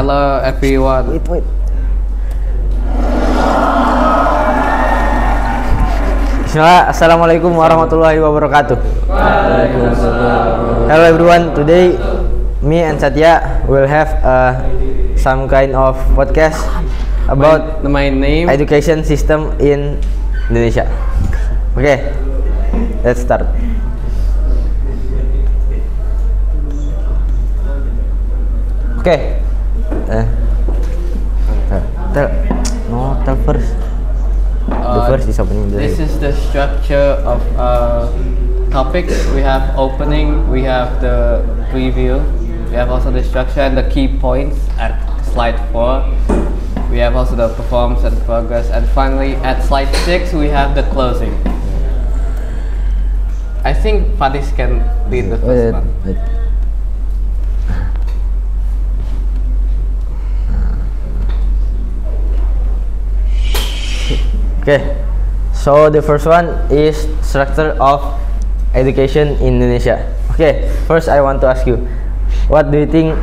Hello everyone. Wait. Bismillah. Assalamualaikum warahmatullahi wabarakatuh. Hello everyone. Today, me and Satya will have some kind of podcast about my name. education system in Indonesia. Okay, let's start. Okay. Tell first. The first is opening. This is the structure of topics. We have opening, we have the preview, we have also the structure and the key points at slide 4. We have also the performance and progress, and finally at slide 6 we have the closing. I think Fadis can lead the first one. Okay, so the first one is structure of education in Indonesia. Okay, first I want to ask you, what do you think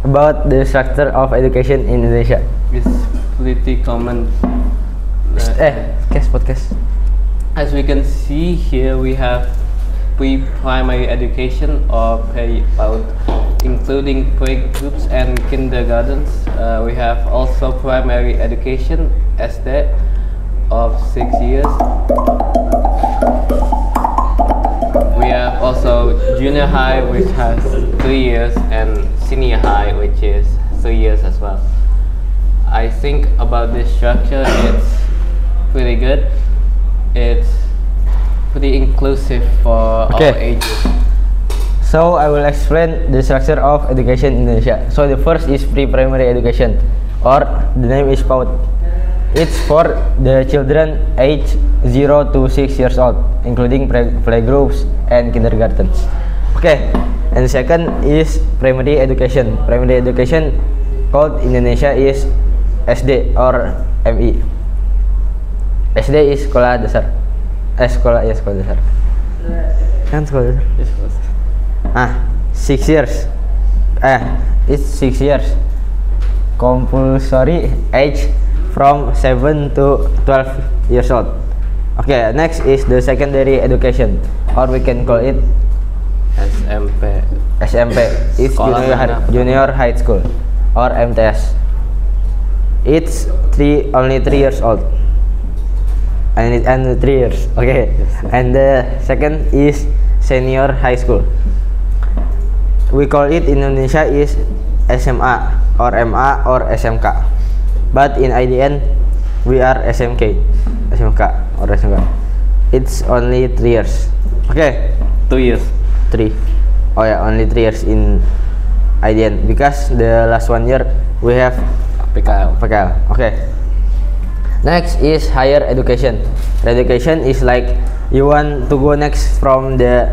about the structure of education in Indonesia? It's pretty common. Podcast. As we can see here, we have pre-primary education or PAUD, including playgroups and kindergartens. We have also primary education, SD, of 6 years. We have also junior high, which has 3 years, and senior high, which is 3 years as well. I think about this structure, it's pretty good. It's pretty inclusive for all ages. So I will explain the structure of education in Indonesia. So the first is pre-primary education, or the name is PAUD. It's for the children age 0 to 6 years old, including playgroups and kindergartens. Okay, and the second is primary education. Primary education called in Indonesia is SD or MI. SD is sekolah dasar. Sekolah dasar. Kan sekolah dasar. 6 years. It's 6 years. Compulsory age from 7 to 12 years old. Okay, next is the secondary education, or we can call it SMP. It's junior high school, or MTS. It's only 3 years old, and 3 years. Okay, and the second is senior high school. We call it in Indonesia is SMA or MA or SMK. But in IDN, we are SMK or SMK. It's only 3 years. Okay, 2 years. 3. Oh yeah, only 3 years in IDN because the last 1 year we have PKL. Okay. Next is higher education. Education is like you want to go next from the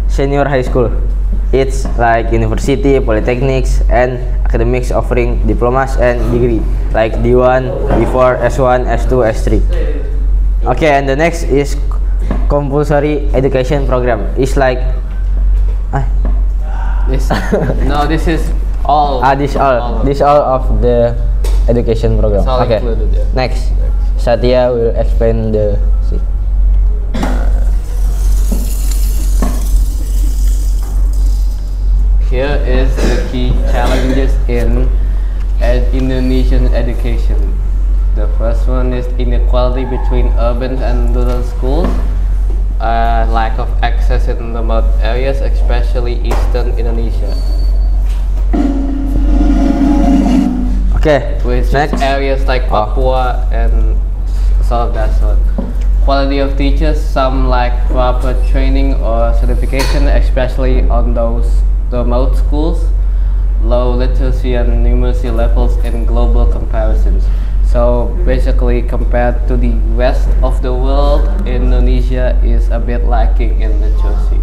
senior high school. It's like university, polytechnics, and academics offering diplomas and degree like D1, D4, S1, S2, S3. Okay, and the next is compulsory education program. It's like this is all. This all of the education program. Okay. Included, yeah. Next, Satya will explain the. Here is the key challenges in Indonesian education. The first one is inequality between urban and rural schools, lack of access in remote areas, especially eastern Indonesia. Okay, With next areas like Papua and South Dasar. Quality of teachers, some lack proper training or certification, especially on those remote schools, low literacy and numeracy levels in global comparisons. So basically, compared to the rest of the world, Indonesia is a bit lacking in literacy.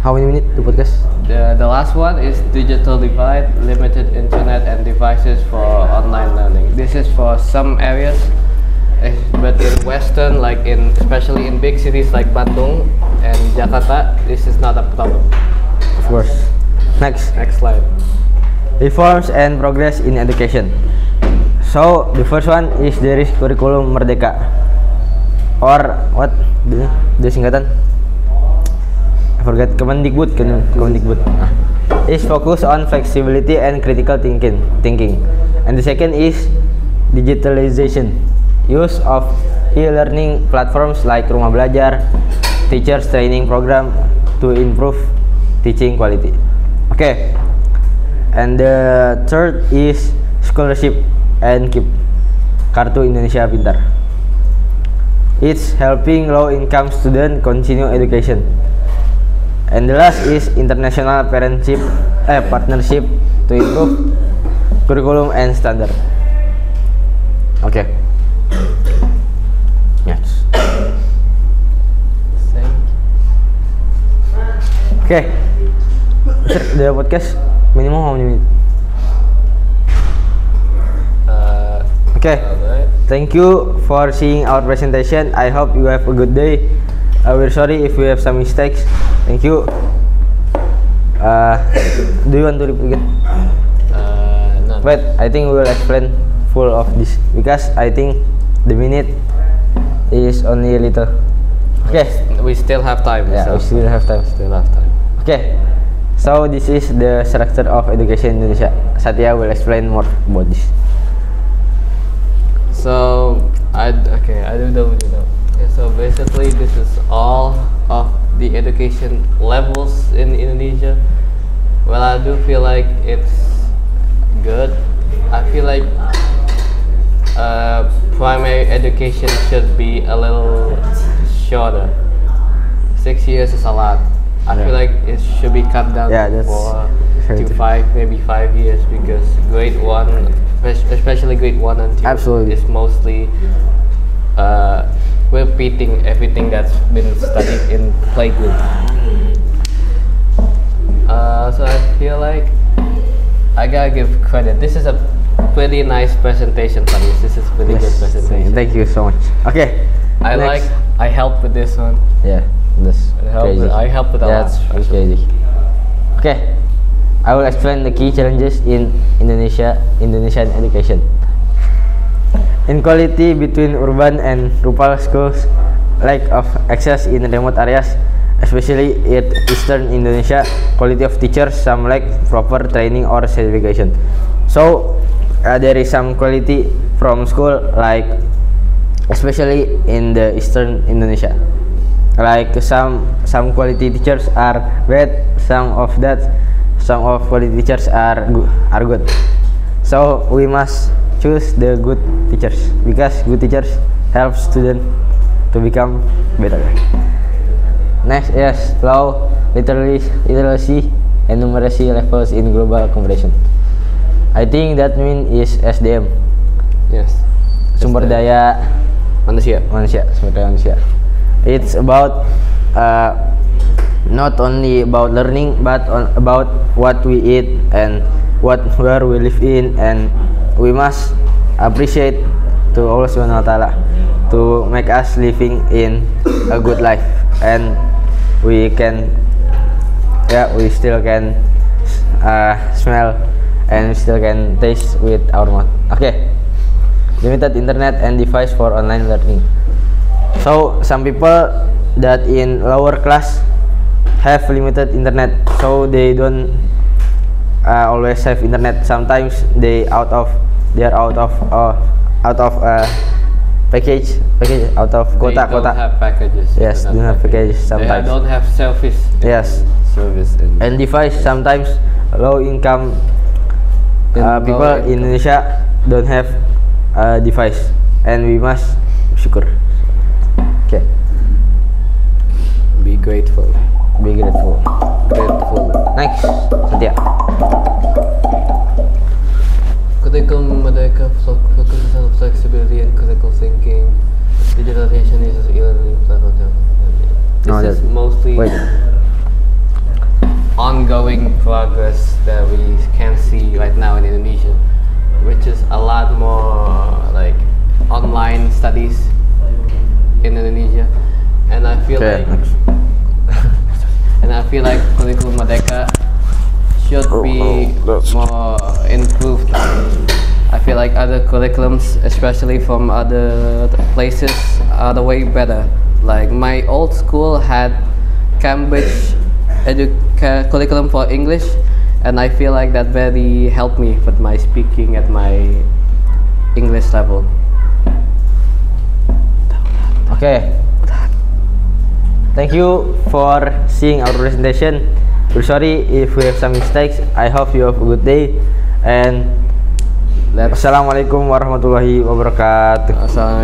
How many minutes to podcast? The last one is digital divide, limited internet and devices for online learning. This is for some areas, but in Western, especially in big cities like Bandung and Jakarta, this is not a problem. Of course. Next slide. reforms and progress in education. So the first one is there is curriculum Merdeka, or what the singkatan? I forget. Kemendikbud. Is focused on flexibility and critical thinking. And the second is digitalization, use of e-learning platforms like Rumah Belajar, teachers training program to improve teaching quality. Okay. And the third is scholarship and KIP, Kartu Indonesia Pintar. It's helping low-income student continue education. And the last is international partnership to improve curriculum and standard. Okay. Yes. Okay. The podcast minimum how many minutes? Okay. Thank you for seeing our presentation. I hope you have a good day. We're sorry if we have some mistakes. Thank you. Do you want to repeat again? No. Wait, I think we will explain full of this because I think the minute is only a little. Okay. We still have time. Yeah, so we still have time. Okay. So this is the structure of education in Indonesia. Satya will explain more about this. So I do know. Okay, so basically this is all of the education levels in Indonesia. Well, I do feel like it's good. I feel like primary education should be a little shorter. 6 years is a lot. I feel like it should be cut down to 5, maybe 5 years, because grade 1, especially grade 1 and 2, absolutely, is mostly repeating everything that's been studied in playgroup. So I feel like I gotta give credit. This is a pretty nice presentation, Paris. This is pretty good presentation. Thank you so much. Okay. I helped with this one. Yeah, that's crazy. I helped with a lot. That's crazy. Okay, I will explain the key challenges in Indonesian education. Inequality between urban and rural schools, lack of access in remote areas, especially in Eastern Indonesia, quality of teachers, some lack proper training or certification. So there is some quality from school, like especially in the Eastern Indonesia. Like some quality teachers are bad, some of quality teachers are good. So we must choose the good teachers, because good teachers help students to become better. Next is low literacy and numeracy levels in global competition. I think that mean is SDM. Yes. Sumber daya manusia. Sumber daya manusia. It's about not only about learning, but about what we eat and where we live in, and we must appreciate to Allah Subhanahu wa Ta'ala to make us living in a good life, and we still can smell and we still can taste with our mouth. Okay. Limited internet and device for online learning. So some people that in lower class have limited internet, so they don't always have internet. Sometimes they are out of package out of quota. They don't have packages. Yes, don't have packages sometimes. They don't have service. Yes, service and device. Sometimes low income people in Indonesia don't have a device, and we must syukur. Okay. Be grateful. Next, Satya. Curriculum Merdeka focuses on flexibility and critical thinking. Digitalization is e-learning platform. This is mostly ongoing progress that we can see right now in Indonesia, which is a lot more like online studies in Indonesia, and I feel like curriculum Merdeka should be more more improved. I feel like other curriculums, especially from other places, are the way better. Like my old school had Cambridge curriculum for English, and I feel like that very helped me with my speaking at my English level. Okay. Thank you for seeing our presentation. We're sorry if we have some mistakes. I hope you have a good day, and Assalamualaikum warahmatullahi wabarakatuh. Assalamualaikum.